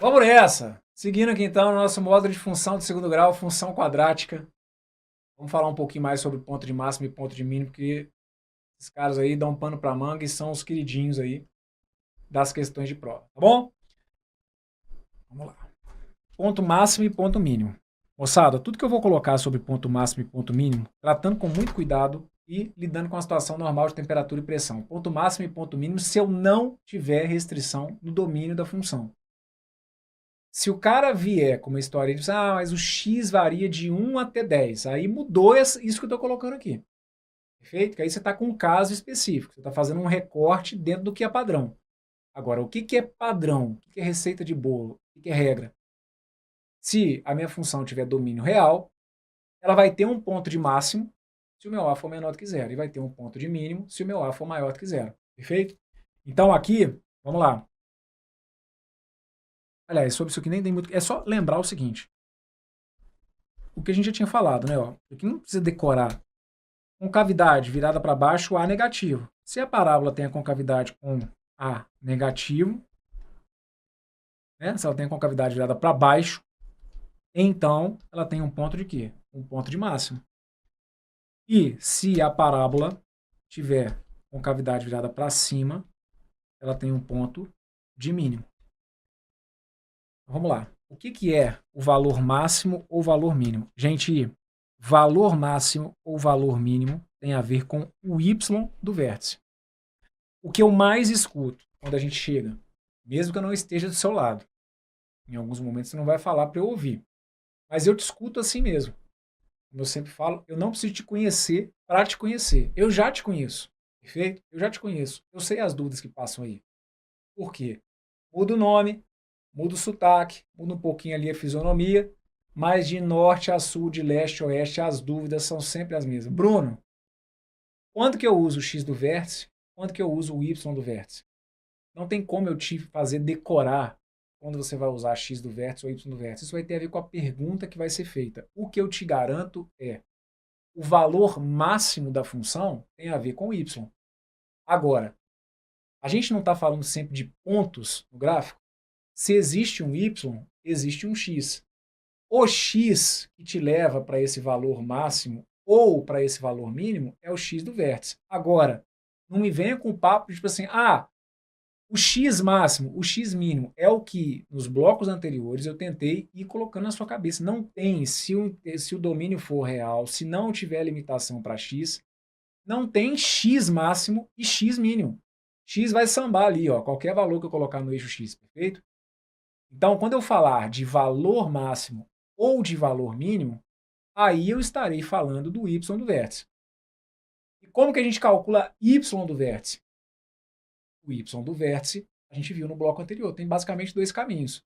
Vamos nessa! Seguindo aqui então o nosso módulo de função de segundo grau, função quadrática. Vamos falar um pouquinho mais sobre ponto de máximo e ponto de mínimo, porque esses caras aí dão pano pra manga e são os queridinhos aí das questões de prova, tá bom? Vamos lá. Ponto máximo e ponto mínimo. Moçada, tudo que eu vou colocar sobre ponto máximo e ponto mínimo, tratando com muito cuidado e lidando com a situação normal de temperatura e pressão. Ponto máximo e ponto mínimo se eu não tiver restrição no domínio da função. Se o cara vier com uma história e diz, mas o x varia de 1 até 10, aí mudou isso que eu estou colocando aqui. Perfeito? Que aí você está com um caso específico, você está fazendo um recorte dentro do que é padrão. Agora, o que é padrão? O que é receita de bolo? O que é regra? Se a minha função tiver domínio real, ela vai ter um ponto de máximo se o meu a for menor do que zero, e vai ter um ponto de mínimo se o meu a for maior do que zero. Perfeito? Então aqui, vamos lá. Aliás, sobre isso aqui nem tem muito. É só lembrar o seguinte. O que a gente já tinha falado, né? Ó, aqui não precisa decorar. Concavidade virada para baixo, A negativo. Se a parábola tem a concavidade com A negativo, né? Se ela tem a concavidade virada para baixo, então ela tem um ponto de quê? Um ponto de máximo. E se a parábola tiver concavidade virada para cima, ela tem um ponto de mínimo. Vamos lá. O que é o valor máximo ou valor mínimo? Gente, valor máximo ou valor mínimo tem a ver com o y do vértice. O que eu mais escuto quando a gente chega, mesmo que eu não esteja do seu lado, em alguns momentos você não vai falar para eu ouvir, mas eu te escuto assim mesmo. Como eu sempre falo, eu não preciso te conhecer para te conhecer. Eu já te conheço, perfeito? Eu já te conheço. Eu sei as dúvidas que passam aí. Por quê? Muda o nome, muda o sotaque, muda um pouquinho ali a fisionomia, mas de norte a sul, de leste a oeste, as dúvidas são sempre as mesmas. Bruno, quando que eu uso o x do vértice? Quando que eu uso o y do vértice? Não tem como eu te fazer decorar quando você vai usar x do vértice ou y do vértice. Isso vai ter a ver com a pergunta que vai ser feita. O que eu te garanto é o valor máximo da função tem a ver com y. Agora, a gente não está falando sempre de pontos no gráfico. Se existe um y, existe um x. O x que te leva para esse valor máximo ou para esse valor mínimo é o x do vértice. Agora, não me venha com o papo de tipo assim, o x máximo, o x mínimo é o que nos blocos anteriores eu tentei ir colocando na sua cabeça. Não tem, se o domínio for real, se não tiver limitação para x, não tem x máximo e x mínimo. X vai sambar ali, ó, qualquer valor que eu colocar no eixo x, perfeito? Então, quando eu falar de valor máximo ou de valor mínimo, aí eu estarei falando do y do vértice. E como que a gente calcula y do vértice? O y do vértice, a gente viu no bloco anterior, tem basicamente dois caminhos.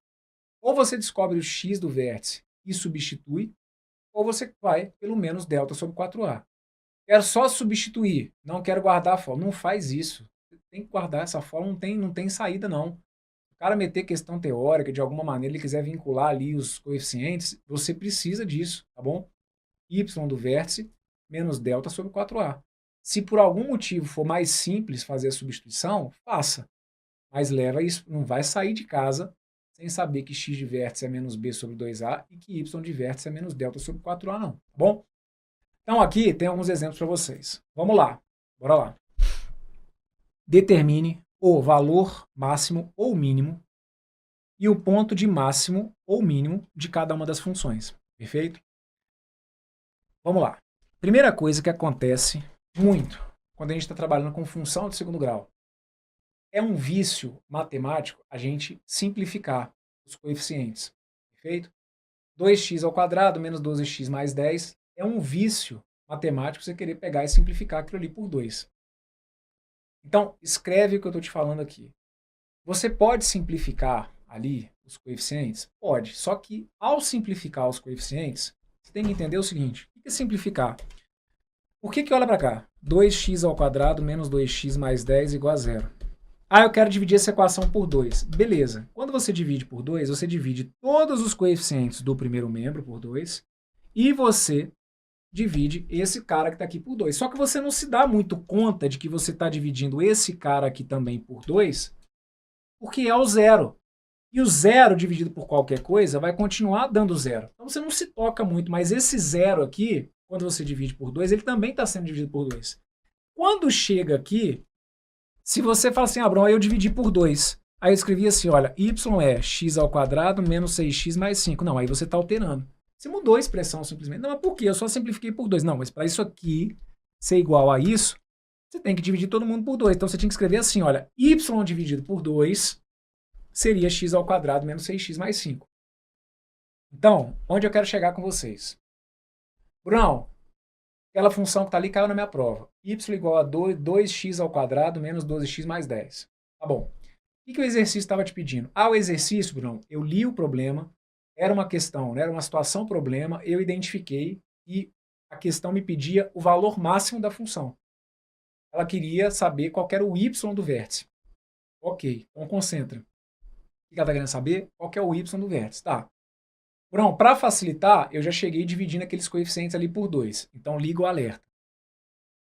Ou você descobre o x do vértice e substitui, ou você vai pelo menos delta sobre 4a. Quero só substituir, não quero guardar a fórmula. Não faz isso. Tem que guardar essa fórmula, não tem saída não. O cara meter questão teórica, de alguma maneira ele quiser vincular ali os coeficientes, você precisa disso, tá bom? Y do vértice menos delta sobre 4a. Se por algum motivo for mais simples fazer a substituição, faça. Mas leva isso, não vai sair de casa sem saber que x de vértice é menos b sobre 2a e que y de vértice é menos delta sobre 4a não, tá bom? Então aqui tem alguns exemplos para vocês. Vamos lá, bora lá. Determine o valor máximo ou mínimo e o ponto de máximo ou mínimo de cada uma das funções. Perfeito? Vamos lá. Primeira coisa que acontece muito quando a gente está trabalhando com função de segundo grau. É um vício matemático a gente simplificar os coeficientes. Perfeito? 2x ao quadrado menos 12x mais 10 é um vício matemático você querer pegar e simplificar aquilo ali por 2. Então, escreve o que eu estou te falando aqui. Você pode simplificar ali os coeficientes? Pode. Só que ao simplificar os coeficientes, você tem que entender o seguinte. O que é simplificar? Por que olha para cá? 2x ao quadrado menos 2x mais 10 igual a 0. Eu quero dividir essa equação por 2. Beleza. Quando você divide por 2, você divide todos os coeficientes do primeiro membro por 2 e você divide esse cara que está aqui por 2. Só que você não se dá muito conta de que você está dividindo esse cara aqui também por 2, porque é o zero. E o zero dividido por qualquer coisa vai continuar dando zero. Então você não se toca muito, mas esse zero aqui, quando você divide por 2, ele também está sendo dividido por 2. Quando chega aqui, se você fala assim, Bruno, eu dividi por 2. Aí eu escrevi assim, olha, y é x ao quadrado menos 6x mais 5. Não, aí você está alterando. Você mudou a expressão simplesmente. Não, mas por quê? Eu só simplifiquei por 2. Não, mas para isso aqui ser igual a isso, você tem que dividir todo mundo por 2. Então você tinha que escrever assim, olha, y dividido por 2 seria x ao quadrado menos 6x mais 5. Então, onde eu quero chegar com vocês? Brunão, aquela função que está ali caiu na minha prova. Y igual a 2x ao quadrado menos 12x mais 10. Tá bom. O que o exercício estava te pedindo? O exercício, Brunão, eu li o problema, era uma questão, né, era uma situação problema, eu identifiquei e a questão me pedia o valor máximo da função. Ela queria saber qual era o y do vértice. Ok, então concentra. O que ela está querendo saber? Qual que é o y do vértice? Tá. Bruno, para facilitar, eu já cheguei dividindo aqueles coeficientes ali por 2. Então, liga o alerta.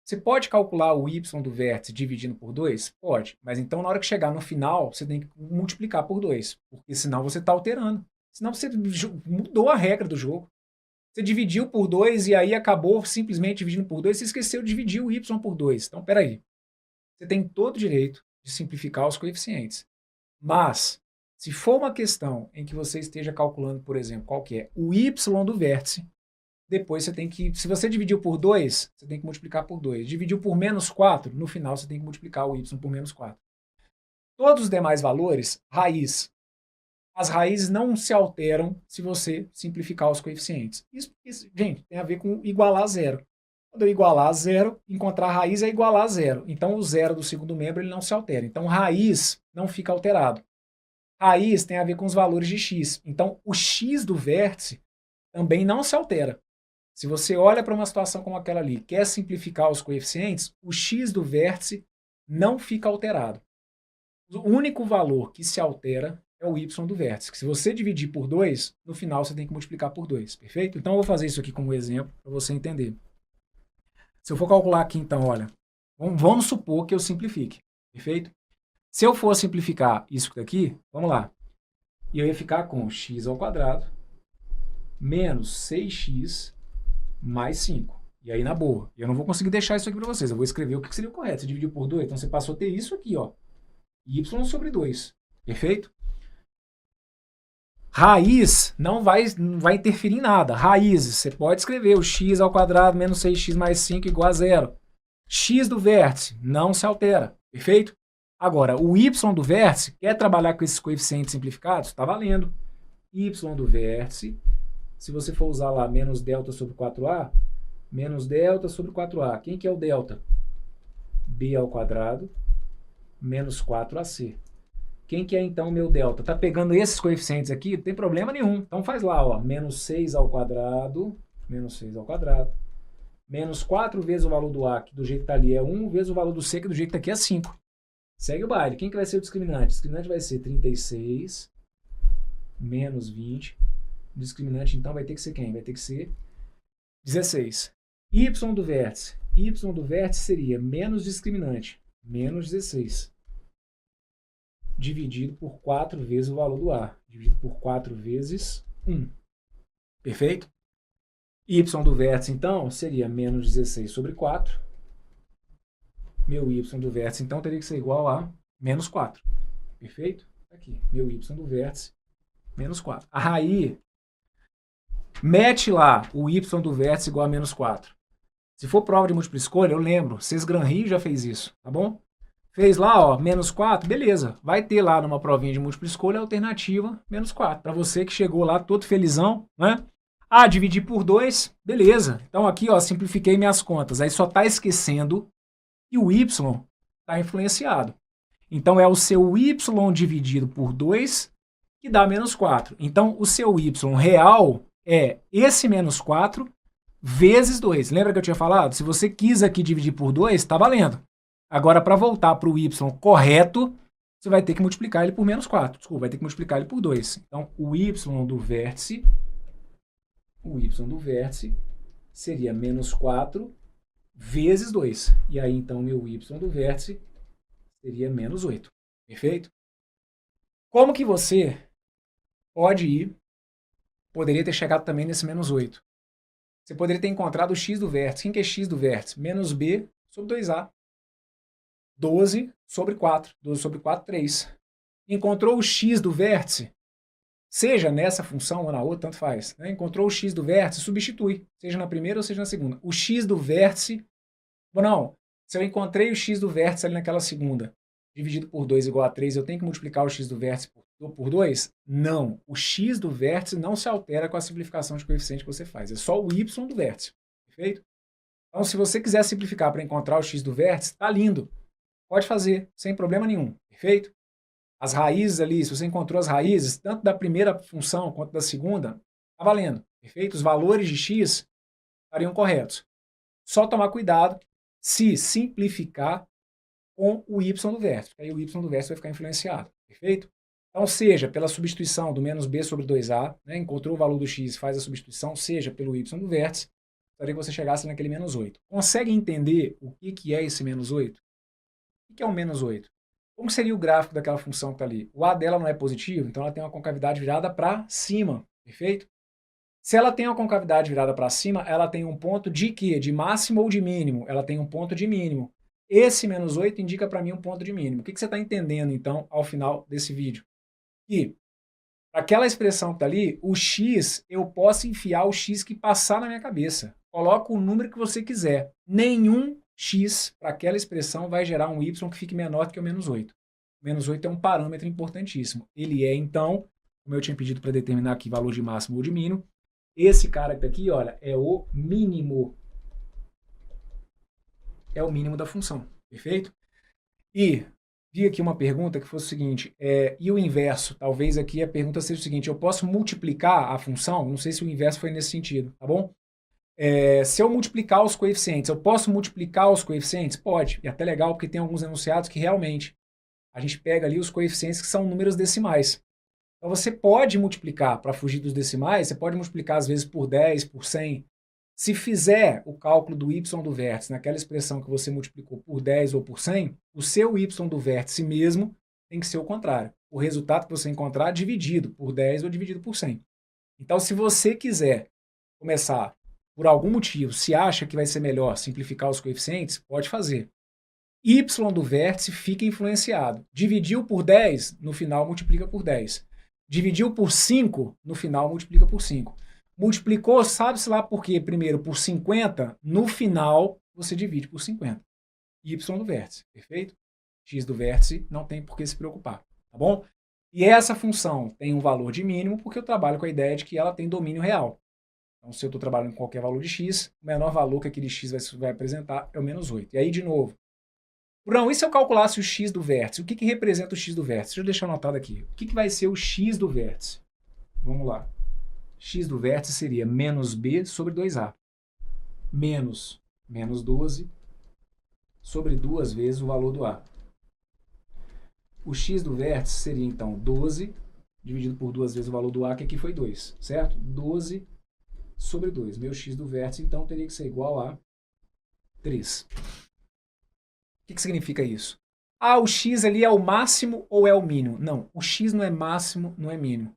Você pode calcular o y do vértice dividindo por 2? Pode. Mas então, na hora que chegar no final, você tem que multiplicar por 2. Porque senão você está alterando. Senão você mudou a regra do jogo. Você dividiu por 2 e aí acabou simplesmente dividindo por 2. Você esqueceu de dividir o y por 2. Então, peraí. Você tem todo o direito de simplificar os coeficientes. Mas, se for uma questão em que você esteja calculando, por exemplo, qual que é o y do vértice, depois você tem que, se você dividiu por 2, você tem que multiplicar por 2. Dividiu por menos 4, no final você tem que multiplicar o y por menos 4. Todos os demais valores, raiz. As raízes não se alteram se você simplificar os coeficientes. Isso, gente, tem a ver com igualar a zero. Quando eu igualar a zero, encontrar a raiz é igualar a zero. Então, o zero do segundo membro ele não se altera. Então, raiz não fica alterado. Raiz tem a ver com os valores de x. Então, o x do vértice também não se altera. Se você olha para uma situação como aquela ali, quer simplificar os coeficientes, o x do vértice não fica alterado. O único valor que se altera é o y do vértice. Que se você dividir por 2, no final você tem que multiplicar por 2, perfeito? Então eu vou fazer isso aqui como exemplo para você entender. Se eu for calcular aqui então, olha, vamos supor que eu simplifique, perfeito? Se eu for simplificar isso daqui, vamos lá, e eu ia ficar com x ao quadrado menos 6x mais 5. E aí, na boa, eu não vou conseguir deixar isso aqui para vocês. Eu vou escrever o que seria o correto. Você dividiu por 2, então você passou a ter isso aqui, ó. Y sobre 2. Perfeito? Raiz não vai interferir em nada. Raízes, você pode escrever o x ao quadrado menos 6x mais 5 igual a 0. X do vértice não se altera. Perfeito? Agora, o y do vértice, quer trabalhar com esses coeficientes simplificados? Está valendo. Y do vértice, se você for usar lá menos delta sobre 4a, menos delta sobre 4a. Quem que é o delta? B ao quadrado menos 4ac. Quem que é então o meu delta? Tá pegando esses coeficientes aqui? Não tem problema nenhum. Então faz lá, ó, menos 6 ao quadrado, menos 6 ao quadrado, menos 4 vezes o valor do a, que do jeito que tá ali é 1, vezes o valor do c, que do jeito que tá aqui é 5. Segue o baile. Quem que vai ser o discriminante? O discriminante vai ser 36 menos 20. O discriminante, então, vai ter que ser quem? Vai ter que ser 16. Y do vértice. Y do vértice seria menos discriminante, menos 16. Dividido por 4 vezes o valor do a. Dividido por 4 vezes 1. Perfeito? Y do vértice, então, seria menos 16 sobre 4. Meu y do vértice, então, teria que ser igual a menos 4. Perfeito? Aqui, meu y do vértice, menos 4. Aí, mete lá o y do vértice igual a menos 4. Se for prova de múltipla escolha, eu lembro, Sesgran-Rio já fez isso, tá bom? Fez lá, ó, menos 4, beleza. Vai ter lá numa provinha de múltipla escolha a alternativa menos 4. Para você que chegou lá todo felizão, né? Ah, dividir por 2, beleza. Então aqui, ó, simplifiquei minhas contas. Aí só tá esquecendo que o y está influenciado. Então é o seu y dividido por 2 que dá menos 4. Então o seu y real é esse menos 4 vezes 2. Lembra que eu tinha falado? Se você quis aqui dividir por 2, está valendo. Agora, para voltar para o y correto, você vai ter que multiplicar ele por menos 4. Desculpa, vai ter que multiplicar ele por 2. Então, o y do vértice seria menos 4 vezes 2. E aí, então, meu y do vértice seria menos 8. Perfeito? Como que você pode ir, poderia ter chegado também nesse menos 8. Você poderia ter encontrado o x do vértice. Quem que é x do vértice? Menos b sobre 2a. 12 sobre 4. 12 sobre 4, 3. Encontrou o x do vértice, seja nessa função ou na outra, tanto faz. Né? Encontrou o x do vértice, substitui, seja na primeira ou seja na segunda. O x do vértice, bom, não, se eu encontrei o x do vértice ali naquela segunda, dividido por 2 igual a 3, eu tenho que multiplicar o x do vértice por 2? Não. O x do vértice não se altera com a simplificação de coeficiente que você faz. É só o y do vértice. Perfeito? Então, se você quiser simplificar para encontrar o x do vértice, tá lindo. Pode fazer, sem problema nenhum. Perfeito? As raízes ali, se você encontrou as raízes, tanto da primeira função quanto da segunda, tá valendo. Perfeito? Os valores de x estariam corretos. Só tomar cuidado se simplificar com o y do vértice. Aí o y do vértice vai ficar influenciado. Perfeito? Então, seja pela substituição do menos b sobre 2a, né, encontrou o valor do x, faz a substituição, seja pelo y do vértice, gostaria que você chegasse naquele menos 8. Consegue entender o que é esse menos 8? O que é um menos 8? Como seria o gráfico daquela função que está ali? O a dela não é positivo, então ela tem uma concavidade virada para cima. Perfeito? Se ela tem uma concavidade virada para cima, ela tem um ponto de quê? De máximo ou de mínimo? Ela tem um ponto de mínimo. Esse menos 8 indica para mim um ponto de mínimo. O que você está entendendo, então, ao final desse vídeo? Que aquela expressão que está ali, o x, eu posso enfiar o x que passar na minha cabeça. Coloca o número que você quiser. Nenhum x para aquela expressão vai gerar um y que fique menor do que o menos 8. O menos 8 é um parâmetro importantíssimo. Ele é, então, como eu tinha pedido para determinar aqui valor de máximo ou de mínimo, esse cara que está aqui, olha, é o mínimo. É o mínimo da função. Perfeito? E vi aqui uma pergunta que fosse o seguinte, e o inverso? Talvez aqui a pergunta seja o seguinte, eu posso multiplicar a função? Não sei se o inverso foi nesse sentido, tá bom? Se eu multiplicar os coeficientes, eu posso multiplicar os coeficientes? Pode, e até legal porque tem alguns enunciados que realmente a gente pega ali os coeficientes que são números decimais. Então você pode multiplicar, para fugir dos decimais, você pode multiplicar às vezes por 10, por 100. Se fizer o cálculo do y do vértice naquela expressão que você multiplicou por 10 ou por 100, o seu y do vértice mesmo tem que ser o contrário. O resultado que você encontrar dividido por 10 ou dividido por 100. Então, se você quiser começar, por algum motivo, se acha que vai ser melhor simplificar os coeficientes, pode fazer. Y do vértice fica influenciado. Dividiu por 10, no final multiplica por 10. Dividiu por 5, no final multiplica por 5. Multiplicou, sabe-se lá por quê? Primeiro por 50, no final você divide por 50. Y do vértice, perfeito? X do vértice não tem por que se preocupar, tá bom? E essa função tem um valor de mínimo porque eu trabalho com a ideia de que ela tem domínio real. Então, se eu estou trabalhando com qualquer valor de x, o menor valor que aquele x vai apresentar é o menos 8. E aí, de novo, Brão, e se eu calculasse o x do vértice? O que representa o x do vértice? Deixa eu deixar anotado aqui. O que vai ser o x do vértice? Vamos lá. X do vértice seria menos b sobre 2a. Menos 12 sobre 2 vezes o valor do a. O x do vértice seria, então, 12 dividido por 2 vezes o valor do a, que aqui foi 2, certo? 12 sobre 2. Meu x do vértice, então, teria que ser igual a 3. O que significa isso? Ah, o x ali é o máximo ou é o mínimo? Não, o x não é máximo, não é mínimo.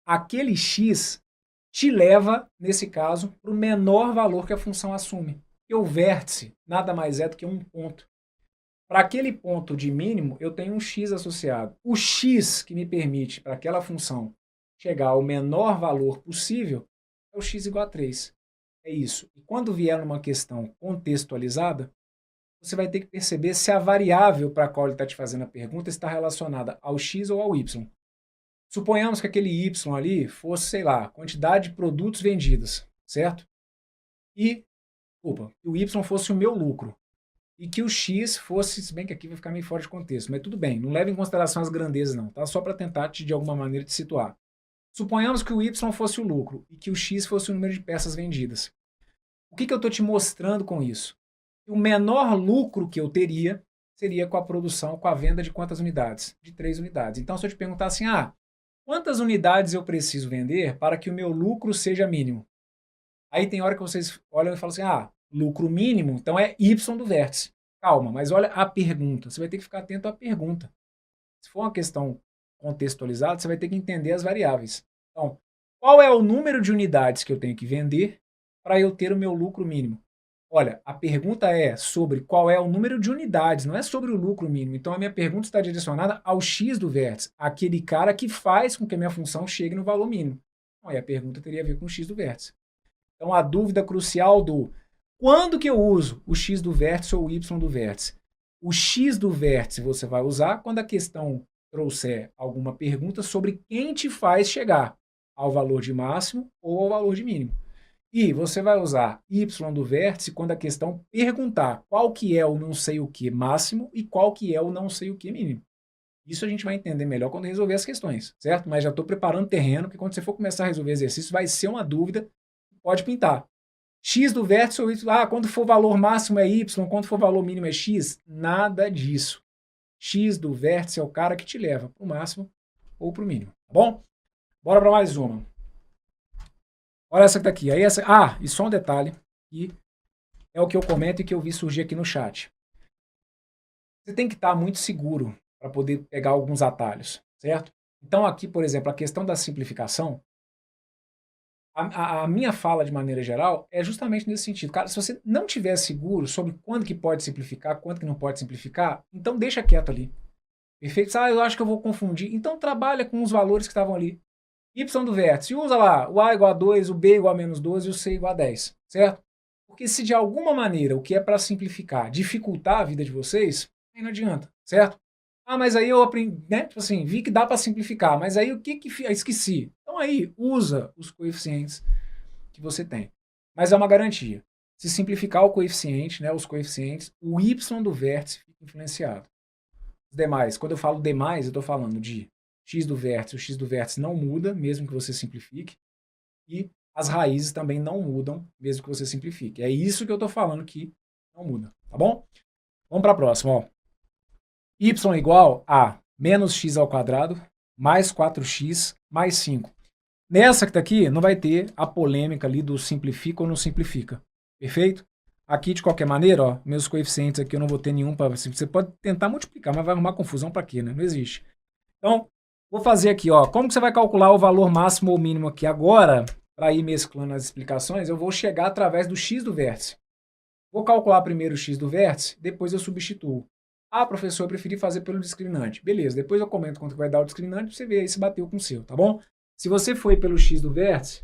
Aquele x te leva, nesse caso, para o menor valor que a função assume. E o vértice nada mais é do que um ponto. Para aquele ponto de mínimo, eu tenho um x associado. O x que me permite, para aquela função, chegar ao menor valor possível, é o x igual a 3. É isso. E quando vier numa questão contextualizada, você vai ter que perceber se a variável para a qual ele está te fazendo a pergunta está relacionada ao x ou ao y. Suponhamos que aquele y ali fosse, sei lá, quantidade de produtos vendidos, certo? E, que o y fosse o meu lucro. E que o x fosse, se bem que aqui vai ficar meio fora de contexto, mas tudo bem, não leve em consideração as grandezas não, tá? Só para tentar de alguma maneira te situar. Suponhamos que o y fosse o lucro e que o x fosse o número de peças vendidas. O que eu estou te mostrando com isso? O menor lucro que eu teria seria com a produção, com a venda de quantas unidades? De 3 unidades. Então, se eu te perguntar assim, quantas unidades eu preciso vender para que o meu lucro seja mínimo? Aí tem hora que vocês olham e falam assim, lucro mínimo, então é y do vértice. Calma, mas olha a pergunta. Você vai ter que ficar atento à pergunta. Se for uma questão contextualizada, você vai ter que entender as variáveis. Então, qual é o número de unidades que eu tenho que vender para eu ter o meu lucro mínimo? Olha, a pergunta é sobre qual é o número de unidades, não é sobre o lucro mínimo. Então, a minha pergunta está direcionada ao X do vértice, aquele cara que faz com que a minha função chegue no valor mínimo. Então, aí a pergunta teria a ver com o X do vértice. Então, a dúvida crucial do quando que eu uso o X do vértice ou o Y do vértice? O X do vértice você vai usar quando a questão trouxer alguma pergunta sobre quem te faz chegar ao valor de máximo ou ao valor de mínimo. E você vai usar Y do vértice quando a questão perguntar qual que é o não sei o que máximo e qual que é o não sei o que mínimo. Isso a gente vai entender melhor quando resolver as questões, certo? Mas já estou preparando o terreno, porque quando você for começar a resolver exercício, vai ser uma dúvida que pode pintar. X do vértice ou Y, quando for valor máximo é Y, quando for valor mínimo é X. Nada disso. X do vértice é o cara que te leva para o máximo ou para o mínimo, tá bom? Bora para mais uma. Olha essa que tá aqui. Aí essa, e só um detalhe, que é o que eu comento e que eu vi surgir aqui no chat. Você tem que estar muito seguro para poder pegar alguns atalhos, certo? Então aqui, por exemplo, a questão da simplificação, a minha fala de maneira geral é justamente nesse sentido. Cara, se você não tiver seguro sobre quando que pode simplificar, quando que não pode simplificar, então deixa quieto ali. Perfeito? Eu acho que eu vou confundir. Então trabalha com os valores que estavam ali. Y do vértice, usa lá o A igual a 2, o B igual a menos 12 e o C igual a 10, certo? Porque se de alguma maneira o que é para simplificar dificultar a vida de vocês, aí não adianta, certo? Mas aí eu aprendi, né? Tipo assim, vi que dá para simplificar, mas aí o que esqueci? Então aí usa os coeficientes que você tem. Mas é uma garantia. Se simplificar o coeficiente, né, os coeficientes, o Y do vértice fica influenciado. Os demais, quando eu falo demais, eu estou falando de X do vértice, o X do vértice não muda, mesmo que você simplifique, e as raízes também não mudam, mesmo que você simplifique. É isso que eu estou falando que não muda, tá bom? Vamos para a próxima, ó. Y igual a menos x ao quadrado mais 4x mais 5. Nessa que está aqui, não vai ter a polêmica ali do simplifica ou não simplifica. Perfeito? Aqui, de qualquer maneira, ó, meus coeficientes aqui eu não vou ter nenhum para você. Você pode tentar multiplicar, mas vai arrumar confusão para quê, né? Não existe. Então, vou fazer aqui, ó. Como que você vai calcular o valor máximo ou mínimo aqui agora? Para ir mesclando as explicações, eu vou chegar através do x do vértice. Vou calcular primeiro o x do vértice, depois eu substituo. Professor, eu preferi fazer pelo discriminante. Beleza, depois eu comento quanto vai dar o discriminante para você ver aí se bateu com o seu, tá bom? Se você foi pelo x do vértice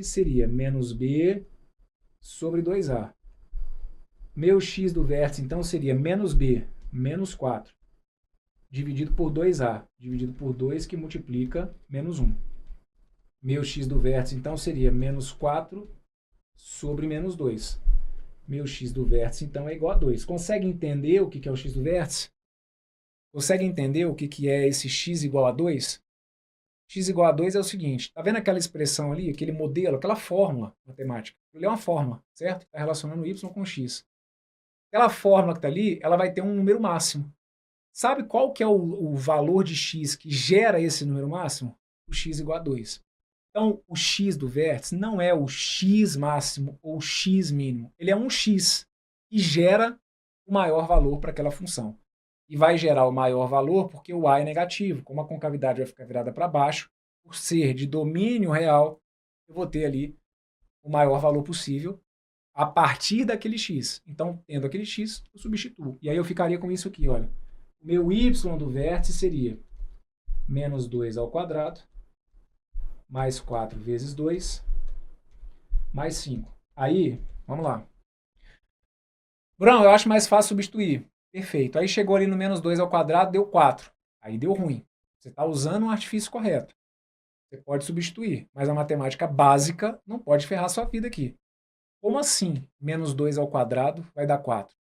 seria menos b sobre 2a. Meu x do vértice, então, seria menos b, menos 4, dividido por 2a, dividido por 2, que multiplica menos 1. Meu x do vértice, então, seria menos 4 sobre menos 2. Meu x do vértice, então, é igual a 2. Consegue entender o que é o x do vértice? Consegue entender o que é esse x igual a 2? X igual a 2 é o seguinte, tá vendo aquela expressão ali, aquele modelo, aquela fórmula matemática? Ele é uma fórmula, certo? Está relacionando y com x. Aquela fórmula que está ali, ela vai ter um número máximo. Sabe qual que é o valor de x que gera esse número máximo? O x igual a 2. Então, o x do vértice não é o x máximo ou x mínimo. Ele é um x que gera o maior valor para aquela função. E vai gerar o maior valor porque o A é negativo. Como a concavidade vai ficar virada para baixo, por ser de domínio real, eu vou ter ali o maior valor possível a partir daquele x. Então, tendo aquele x, eu substituo. E aí eu ficaria com isso aqui, olha. O meu y do vértice seria menos 2 ao quadrado, mais 4 vezes 2, mais 5. Aí, vamos lá. Bruno, eu acho mais fácil substituir. Perfeito. Aí chegou ali no menos 2 ao quadrado, deu 4. Aí deu ruim. Você está usando um artifício correto. Você pode substituir, mas a matemática básica não pode ferrar sua vida aqui. Como assim menos 2 ao quadrado vai dar 4?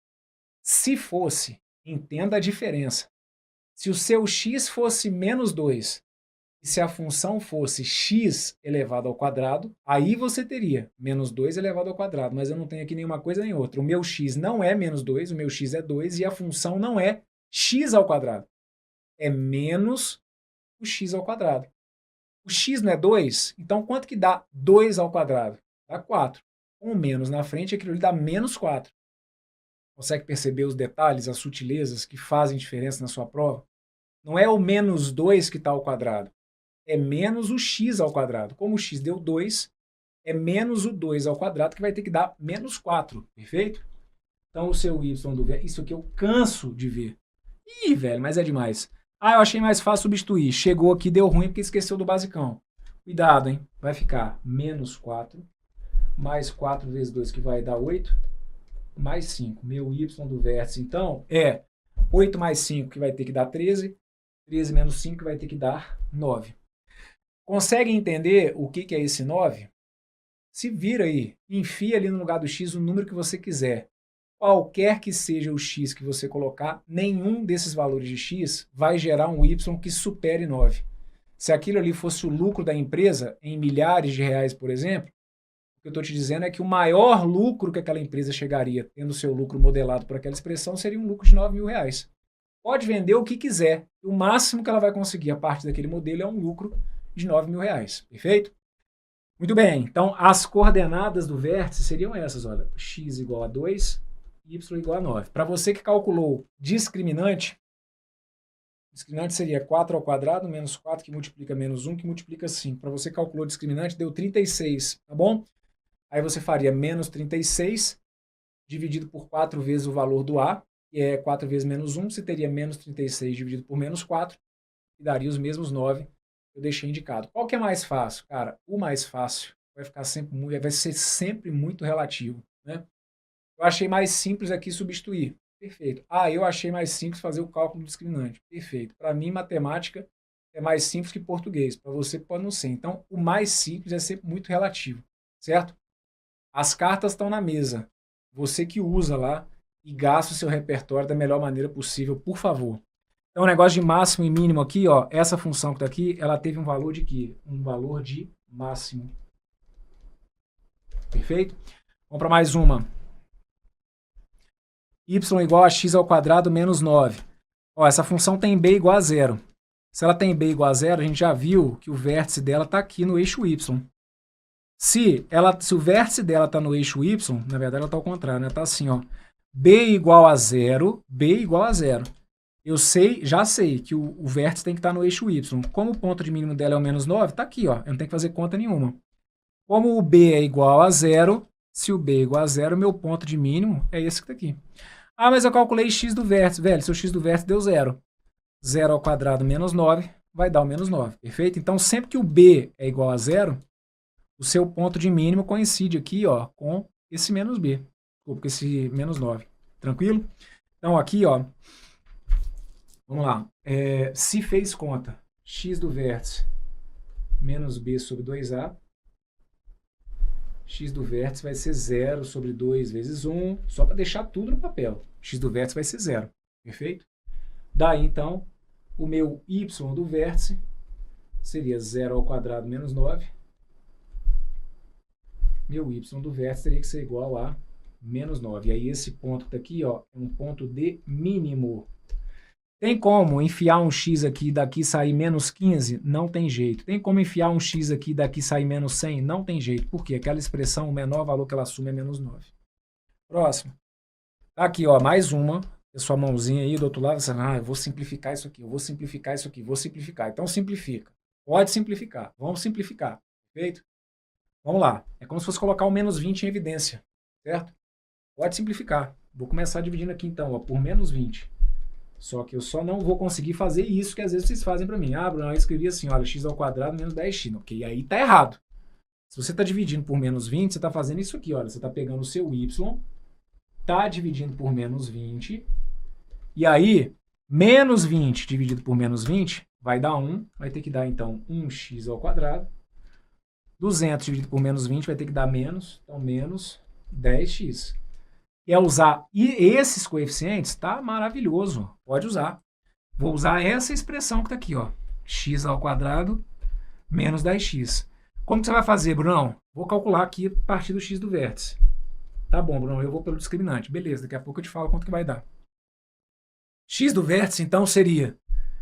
Se fosse, entenda a diferença. Se o seu x fosse menos 2 e se a função fosse x elevado ao quadrado, aí você teria menos 2 elevado ao quadrado, mas eu não tenho aqui nenhuma coisa nem outra. O meu x não é menos 2, o meu x é 2 e a função não é x ao quadrado. É menos o x ao quadrado. O x não é 2, então quanto que dá 2 ao quadrado? Dá 4. Com menos na frente, aquilo ali dá menos 4. Consegue perceber os detalhes, as sutilezas que fazem diferença na sua prova? Não é o menos 2 que está ao quadrado. é menos o x ao quadrado. Como o x deu 2, é menos o 2 ao quadrado, que vai ter que dar menos 4, perfeito? Então, o seu y do vértice, isso aqui eu canso de ver. Ih, velho, mas é demais. Ah, eu achei mais fácil substituir. Chegou aqui, deu ruim porque esqueceu do basicão. Cuidado, hein? Vai ficar menos 4, mais 4 vezes 2, que vai dar 8, mais 5. Meu y do vértice, então, é 8 mais 5, que vai ter que dar 13. 13 menos 5, que vai ter que dar 9. Consegue entender o que é esse 9? Se vira aí, enfia ali no lugar do x o número que você quiser. Qualquer que seja o x que você colocar, nenhum desses valores de x vai gerar um y que supere 9. Se aquilo ali fosse o lucro da empresa, em milhares de reais, por exemplo, o que eu estou te dizendo é que o maior lucro que aquela empresa chegaria, tendo seu lucro modelado por aquela expressão, seria um lucro de 9 mil reais. Pode vender o que quiser. O máximo que ela vai conseguir a partir daquele modelo é um lucro de 9 mil reais. Perfeito? Muito bem. Então, as coordenadas do vértice seriam essas. Olha, x igual a 2, y igual a 9. Para você que calculou discriminante seria 4 ao quadrado menos 4 que multiplica menos 1 que multiplica 5. Para você que calculou discriminante, deu 36, tá bom? Aí você faria menos 36 dividido por 4 vezes o valor do A, que é 4 vezes menos 1, você teria menos 36 dividido por menos 4, que daria os mesmos 9 que eu deixei indicado. Qual que é mais fácil? Cara, o mais fácil vai ser sempre muito relativo, né? Eu achei mais simples aqui substituir. Perfeito. Ah, eu achei mais simples fazer o cálculo discriminante. Perfeito. Para mim, matemática é mais simples que português. Para você, pode não ser. Então, o mais simples é sempre muito relativo, certo? As cartas estão na mesa. Você que usa lá e gasta o seu repertório da melhor maneira possível, por favor. Então, o negócio de máximo e mínimo aqui, ó, essa função que está aqui, ela teve um valor de quê? Um valor de máximo. Perfeito? Vamos para mais uma. Y igual a x ao quadrado menos 9. Ó, essa função tem b igual a 0. Se ela tem b igual a 0, a gente já viu que o vértice dela está aqui no eixo y. Se o vértice dela está no eixo y, na verdade ela está ao contrário, né? Está assim, ó. B igual a 0, B igual a 0. Eu já sei que o vértice tem que estar no eixo y. Como o ponto de mínimo dela é o menos 9, está aqui, ó. Eu não tenho que fazer conta nenhuma. Como o B é igual a 0, se o B é igual a 0, meu ponto de mínimo é esse que está aqui. Ah, mas eu calculei x do vértice. Velho, seu x do vértice deu 0. 0 ao quadrado menos 9 vai dar o menos 9. Perfeito? Então, sempre que o B é igual a 0, o seu ponto de mínimo coincide aqui, ó, com esse menos b, ou com esse menos 9. Tranquilo? Então, aqui, ó, vamos lá. Se fez conta, x do vértice menos b sobre 2a, x do vértice vai ser 0 sobre 2 vezes 1, só para deixar tudo no papel. X do vértice vai ser 0. Perfeito? Daí, então, o meu y do vértice seria 0 ao quadrado menos 9. Meu y do vértice teria que ser igual a menos 9. E aí esse ponto que está aqui, ó, é um ponto de mínimo. Tem como enfiar um x aqui e daqui sair menos 15? Não tem jeito. Tem como enfiar um x aqui e daqui sair menos 100? Não tem jeito. Por quê? Aquela expressão, o menor valor que ela assume é menos 9. Próximo. Aqui, ó, mais uma. A sua mãozinha aí do outro lado, você eu vou simplificar isso aqui, eu vou simplificar isso aqui, vou simplificar. Então simplifica. Pode simplificar. Vamos simplificar. Perfeito? Vamos lá. É como se fosse colocar o menos 20 em evidência. Certo? Pode simplificar. Vou começar dividindo aqui então, ó, por menos 20. Só que eu só não vou conseguir fazer isso que às vezes vocês fazem para mim. Ah, Bruno, eu escrevi assim, olha, x ao quadrado menos 10x. Ok, aí tá errado. Se você está dividindo por menos 20, você está fazendo isso aqui, olha. Você está pegando o seu y, está dividindo por menos 20, e aí, menos 20 dividido por menos 20 vai dar 1, vai ter que dar então 1x ao quadrado. 200 dividido por menos 20 vai ter que dar menos, então menos 10x. Quer usar esses coeficientes? Tá maravilhoso, pode usar. Vou usar essa expressão que está aqui, ó, x ao quadrado menos 10x. Como que você vai fazer, Brunão? Vou calcular aqui a partir do x do vértice. Tá bom, Bruno, eu vou pelo discriminante. Beleza, daqui a pouco eu te falo quanto que vai dar. X do vértice, então, seria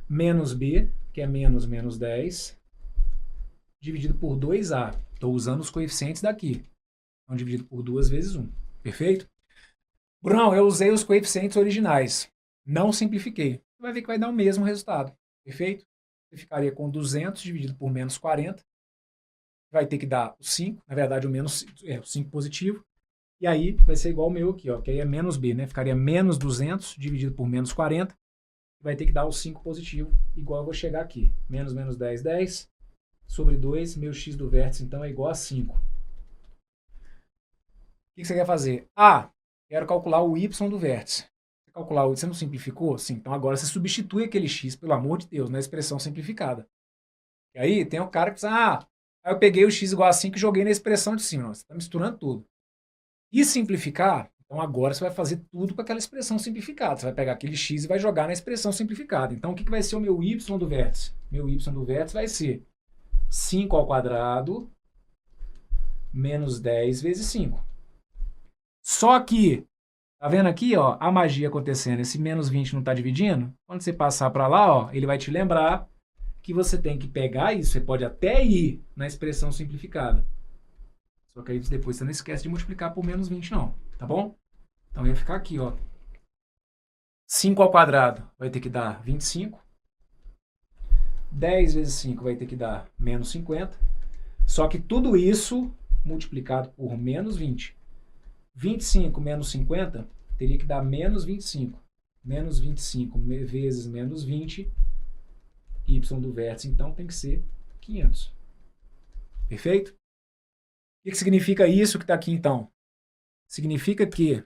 menos b, que é menos 10, dividido por 2a. Estou usando os coeficientes daqui. Então, dividido por 2 vezes 1. Perfeito? Bruno, eu usei os coeficientes originais. Não simplifiquei. Você vai ver que vai dar o mesmo resultado. Perfeito? você ficaria com 200 dividido por menos 40, vai ter que dar o 5, na verdade o 5 positivo, e aí vai ser igual o meu aqui, ó, que aí é menos b, né? Ficaria menos 200 dividido por menos 40, vai ter que dar o 5 positivo, igual eu vou chegar aqui. Menos 10, 10, sobre 2, meu x do vértice, então, é igual a 5. O que você quer fazer? Quero calcular o y do vértice. Calcular o y, você não simplificou? Sim, então agora você substitui aquele x, pelo amor de Deus, na expressão simplificada. E aí tem um cara que diz, aí eu peguei o x igual a 5 e joguei na expressão de cima. Você está misturando tudo. E simplificar, então agora você vai fazer tudo com aquela expressão simplificada. Você vai pegar aquele x e vai jogar na expressão simplificada. Então o que vai ser o meu y do vértice? Meu y do vértice vai ser 5 ao quadrado menos 10 vezes 5. Só que, tá vendo aqui, ó, a magia acontecendo? Esse menos 20 não está dividindo? Quando você passar para lá, ó, ele vai te lembrar que você tem que pegar isso. Você pode até ir na expressão simplificada. Só que aí depois você não esquece de multiplicar por menos 20, não. Tá bom? Então ia ficar aqui, ó. 5 ao quadrado vai ter que dar 25. 10 vezes 5 vai ter que dar menos 50. Só que tudo isso multiplicado por menos 20. 25 menos 50 teria que dar menos 25. Menos 25 vezes menos 20. Y do vértice, então, tem que ser 500. Perfeito? O que significa isso que está aqui, então? Significa que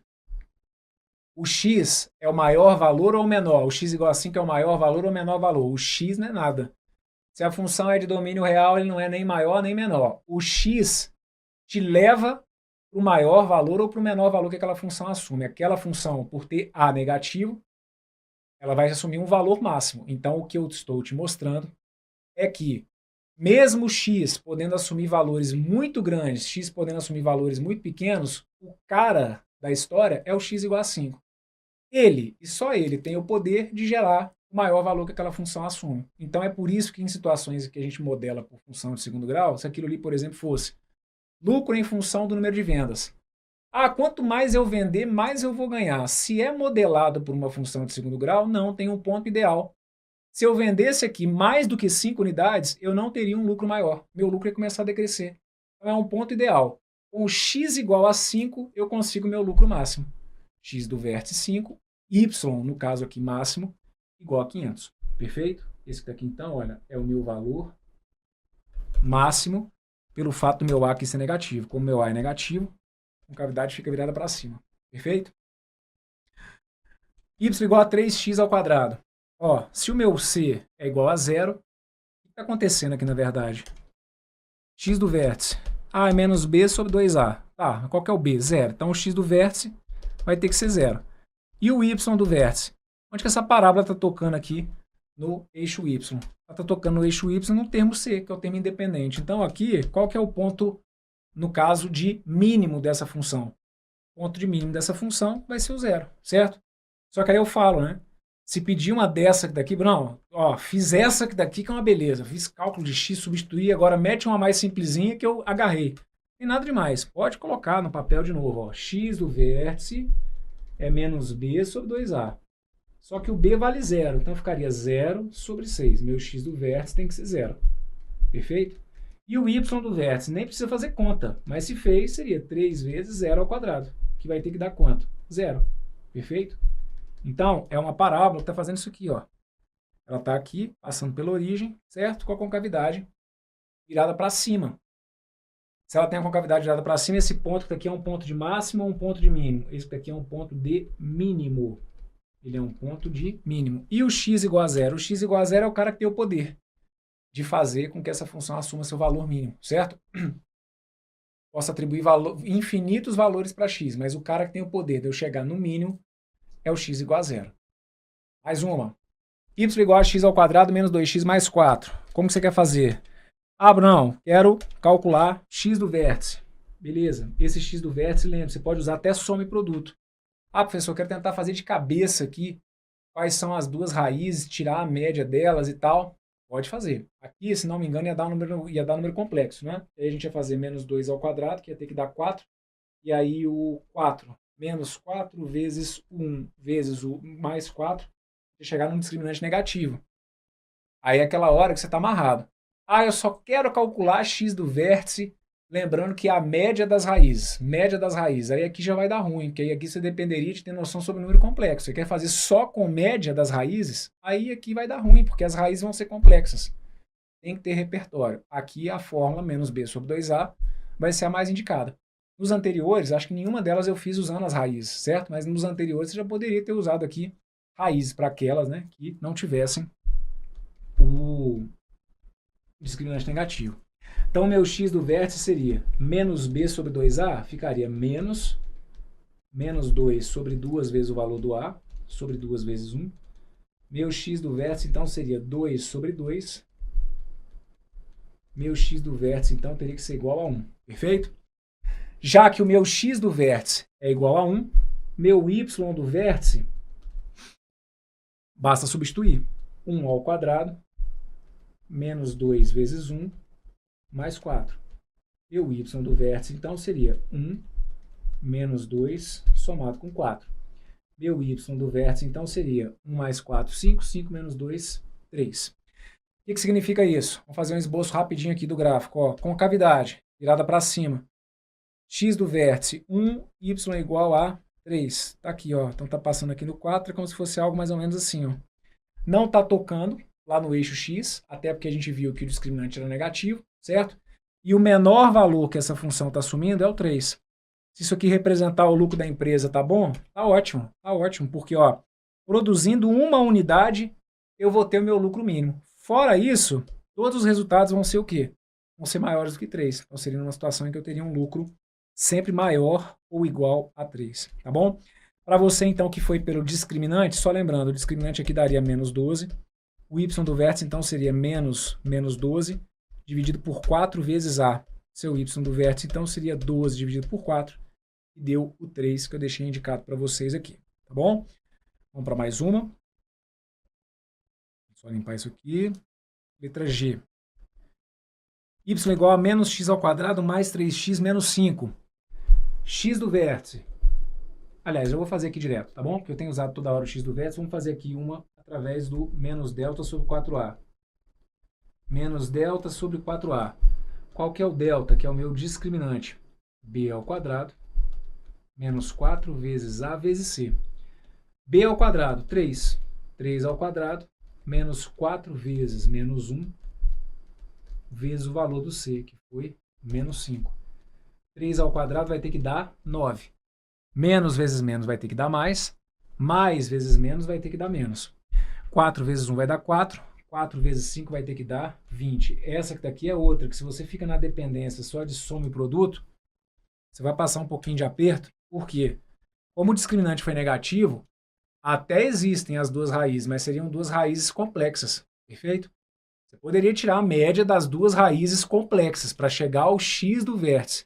o x é o maior valor ou o menor? O x igual a 5 é o maior valor ou o menor valor? O x não é nada. Se a função é de domínio real, ele não é nem maior nem menor. O x te leva para o maior valor ou para o menor valor que aquela função assume. Aquela função, por ter a negativo, ela vai assumir um valor máximo. Então, o que eu estou te mostrando é que, mesmo x podendo assumir valores muito grandes, x podendo assumir valores muito pequenos, o cara da história é o x igual a 5. Ele, e só ele, tem o poder de gerar o maior valor que aquela função assume. Então é por isso que em situações que a gente modela por função de segundo grau, se aquilo ali, por exemplo, fosse lucro em função do número de vendas. Quanto mais eu vender, mais eu vou ganhar. Se é modelado por uma função de segundo grau, não tem um ponto ideal. Se eu vendesse aqui mais do que 5 unidades, eu não teria um lucro maior. Meu lucro ia começar a decrescer. Então é um ponto ideal. Com x igual a 5, eu consigo meu lucro máximo. X do vértice 5, y, no caso aqui máximo, igual a 500. Perfeito? Esse daqui então, olha, é o meu valor máximo pelo fato do meu A aqui ser negativo. Como meu A é negativo, a concavidade fica virada para cima. Perfeito? Y igual a 3x ao quadrado. Ó, se o meu C é igual a 0, o que está acontecendo aqui na verdade? X do vértice. A é menos B sobre 2A. Tá, qual que é o B? 0. Então o X do vértice vai ter que ser 0. E o Y do vértice? Onde que essa parábola está tocando aqui no eixo Y? Ela está tocando no eixo Y no termo C, que é o termo independente. Então aqui, qual que é o ponto, no caso, de mínimo dessa função? O ponto de mínimo dessa função vai ser o 0, certo? Só que aí eu falo, né? Se pedir uma dessa daqui, não, ó, fiz essa daqui que é uma beleza, fiz cálculo de x, substituí, agora mete uma mais simplesinha que eu agarrei. Não tem nada demais, pode colocar no papel de novo, ó, x do vértice é menos b sobre 2a. Só que o b vale 0, então ficaria 0 sobre 6. Meu x do vértice tem que ser 0. Perfeito? E o y do vértice, nem precisa fazer conta, mas se fez, seria 3 vezes 0 ao quadrado, que vai ter que dar quanto? 0. Perfeito? Então, é uma parábola que está fazendo isso aqui, ó. Ela está aqui, passando pela origem, certo? Com a concavidade virada para cima. Se ela tem a concavidade virada para cima, esse ponto que aqui é um ponto de máximo ou um ponto de mínimo? Esse daqui é um ponto de mínimo. Ele é um ponto de mínimo. E o x igual a 0? O x igual a 0 é o cara que tem o poder de fazer com que essa função assuma seu valor mínimo, certo? Posso atribuir infinitos valores para x, mas o cara que tem o poder de eu chegar no mínimo é o x igual a 0. Mais uma. Y igual a x ao quadrado menos 2x mais 4. Como que você quer fazer? Bruno, quero calcular x do vértice. Beleza. Esse x do vértice, lembra, você pode usar até soma e produto. Professor, eu quero tentar fazer de cabeça aqui quais são as duas raízes, tirar a média delas e tal. Pode fazer. Aqui, se não me engano, ia dar número complexo, né? Aí a gente ia fazer menos 2 ao quadrado, que ia ter que dar 4. E aí o 4 menos 4 vezes 1 vezes o mais 4, vai chegar num discriminante negativo. Aí é aquela hora que você está amarrado. Ah, eu só quero calcular x do vértice, lembrando que é a média das raízes. Média das raízes. Aí aqui já vai dar ruim, porque aí aqui você dependeria de ter noção sobre o número complexo. Você quer fazer só com média das raízes? Aí aqui vai dar ruim, porque as raízes vão ser complexas. Tem que ter repertório. Aqui a fórmula menos b sobre 2a vai ser a mais indicada. Nos anteriores, acho que nenhuma delas eu fiz usando as raízes, certo? Mas nos anteriores você já poderia ter usado aqui raízes para aquelas, né, que não tivessem o discriminante negativo. Então, meu x do vértice seria menos b sobre 2a, ficaria menos 2 sobre 2 vezes o valor do a, sobre 2 vezes 1. Meu x do vértice, então, seria 2 sobre 2. Meu x do vértice, então, teria que ser igual a 1. Perfeito? Já que o meu x do vértice é igual a 1, meu y do vértice, basta substituir 1 ao quadrado, menos 2 vezes 1, mais 4. Meu y do vértice, então, seria 1 menos 2 somado com 4. Meu y do vértice, então, seria 1 mais 4, 5. 5 menos 2, 3. O que significa isso? Vamos fazer um esboço rapidinho aqui do gráfico. Ó, concavidade, virada para cima. X do vértice, 1, y igual a 3. Está aqui, ó. Então está passando aqui no 4, é como se fosse algo mais ou menos assim, ó. Não está tocando lá no eixo x, até porque a gente viu que o discriminante era negativo, certo? E o menor valor que essa função está assumindo é o 3. Se isso aqui representar o lucro da empresa, tá bom? Tá ótimo, porque, ó, produzindo uma unidade, eu vou ter o meu lucro mínimo. Fora isso, todos os resultados vão ser o quê? Vão ser maiores do que 3. Então seria uma situação em que eu teria um lucro sempre maior ou igual a 3, tá bom? Para você, então, que foi pelo discriminante, só lembrando, o discriminante aqui daria menos 12, o y do vértice, então, seria menos 12, dividido por 4 vezes a. Seu y do vértice, então, seria 12 dividido por 4, e deu o 3 que eu deixei indicado para vocês aqui, tá bom? Vamos para mais uma. Só limpar isso aqui. Letra G. Y igual a menos x ao quadrado mais 3x menos 5. X do vértice. Aliás, eu vou fazer aqui direto, tá bom? Porque eu tenho usado toda hora o x do vértice. Vamos fazer aqui uma através do menos delta sobre 4a. Menos delta sobre 4a. Qual que é o delta? Que é o meu discriminante. B ao quadrado menos 4 vezes a vezes c. B ao quadrado, 3. 3 ao quadrado menos 4 vezes menos 1 vezes o valor do c, que foi menos 5. 3 ao quadrado vai ter que dar 9. Menos vezes menos vai ter que dar mais vezes menos vai ter que dar menos. 4 vezes 1 vai dar 4. 4 vezes 5 vai ter que dar 20. Essa daqui é outra, que se você fica na dependência só de soma e produto, você vai passar um pouquinho de aperto. Por quê? Como o discriminante foi negativo, até existem as duas raízes, mas seriam duas raízes complexas. Perfeito? Você poderia tirar a média das duas raízes complexas para chegar ao x do vértice.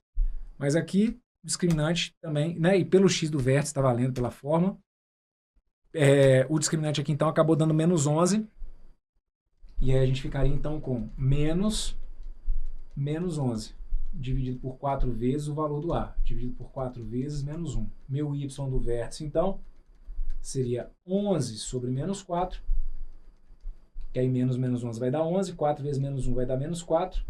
Mas aqui, o discriminante também, né? E pelo x do vértice, está valendo pela fórmula. O discriminante aqui, então, acabou dando menos 11. E aí a gente ficaria, então, com menos 11. Dividido por 4 vezes o valor do a. Dividido por 4 vezes menos 1. Meu y do vértice, então, seria 11 sobre menos 4. Que aí menos 11 vai dar 11. 4 vezes menos 1 vai dar menos 4.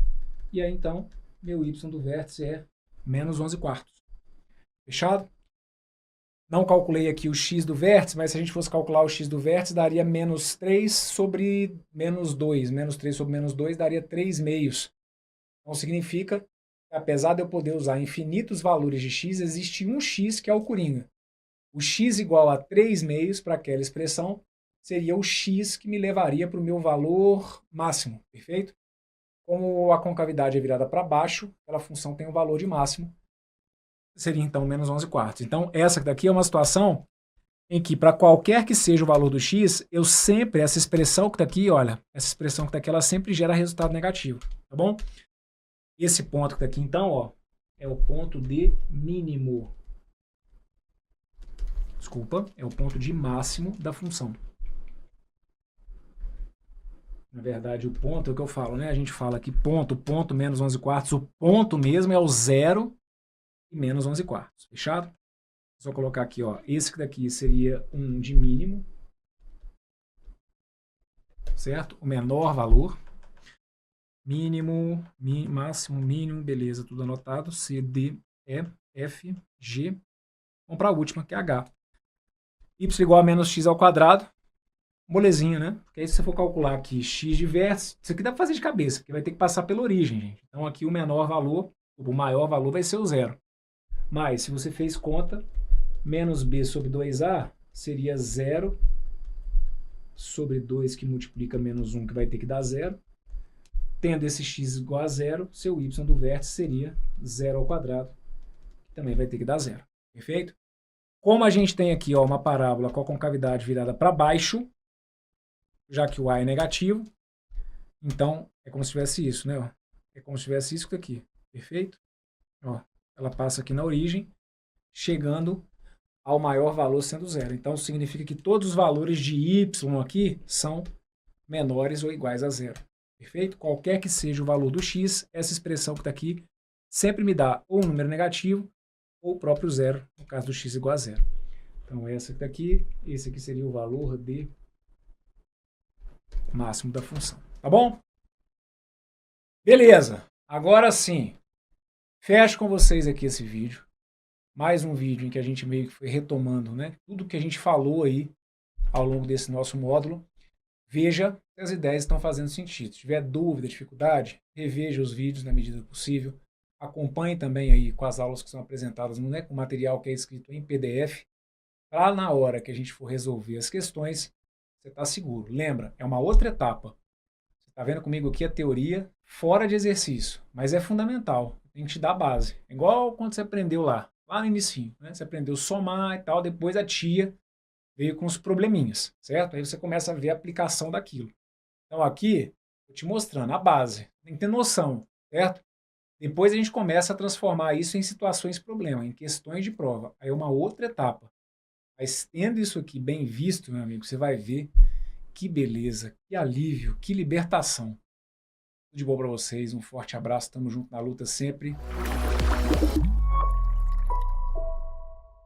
E aí, então, meu y do vértice é menos 11 quartos. Fechado? Não calculei aqui o x do vértice, mas se a gente fosse calcular o x do vértice, daria menos 3 sobre menos 2. Menos 3 sobre menos 2 daria 3 meios. Então, significa que, apesar de eu poder usar infinitos valores de x, existe um x que é o coringa. O x igual a 3 meios para aquela expressão seria o x que me levaria para o meu valor máximo, perfeito? Como a concavidade é virada para baixo, aquela função tem um valor de máximo, seria então menos 11 quartos. Então, essa daqui é uma situação em que, para qualquer que seja o valor do x, eu sempre, essa expressão que está aqui, olha, essa expressão que está aqui, ela sempre gera resultado negativo, tá bom? Esse ponto que está aqui, então, ó, é o ponto de mínimo. Desculpa, é o ponto de máximo da função. Na verdade, o ponto é o que eu falo, né? A gente fala que ponto menos 11 quartos, o ponto mesmo é o 0 e menos 11 quartos. Fechado? Só colocar aqui, ó, esse daqui seria um de mínimo. certo? O menor valor. Mínimo, máximo, mínimo, beleza, tudo anotado. C, D, E, F, G. Vamos para a última, que é H. Y igual a menos x ao quadrado. Molezinha, né? Porque aí se você for calcular aqui x de vértice, isso aqui dá para fazer de cabeça, porque vai ter que passar pela origem, gente. Então aqui o menor valor, o maior valor vai ser o zero. Mas se você fez conta, menos b sobre 2a seria 0 sobre 2 que multiplica menos 1, que vai ter que dar 0. Tendo esse x igual a 0, seu y do vértice seria 0 ao quadrado, que também vai ter que dar 0. Perfeito? Como a gente tem aqui ó, uma parábola com a concavidade virada para baixo, já que o a é negativo, então é como se tivesse isso, né? Ó. É como se tivesse isso aqui. Perfeito? Ó, ela passa aqui na origem, chegando ao maior valor sendo 0. Então significa que todos os valores de y aqui são menores ou iguais a 0. Perfeito? Qualquer que seja o valor do x, essa expressão que está aqui sempre me dá ou um número negativo ou o próprio zero, no caso do x igual a 0. Então essa que está aqui, esse aqui seria o valor de máximo da função. Tá bom? Beleza. Agora sim, fecho com vocês aqui esse vídeo. Mais um vídeo em que a gente meio que foi retomando, né, tudo que a gente falou aí ao longo desse nosso módulo. Veja se as ideias estão fazendo sentido. Se tiver dúvida, dificuldade, reveja os vídeos na medida do possível. Acompanhe também aí com as aulas que são apresentadas, né, com o material que é escrito em PDF, para na hora que a gente for resolver as questões, você está seguro. Lembra, é uma outra etapa. Você está vendo comigo aqui a teoria fora de exercício, mas é fundamental. Tem que te dar a base. É igual quando você aprendeu lá no início, né? Você aprendeu somar e tal, depois a tia veio com os probleminhas, certo? Aí você começa a ver a aplicação daquilo. Então aqui, estou te mostrando a base. Tem que ter noção, certo? Depois a gente começa a transformar isso em situações problema, em questões de prova. Aí é uma outra etapa. Mas tendo isso aqui bem visto, meu amigo, você vai ver que beleza, que alívio, que libertação. Tudo de bom para vocês, um forte abraço, tamo junto na luta sempre.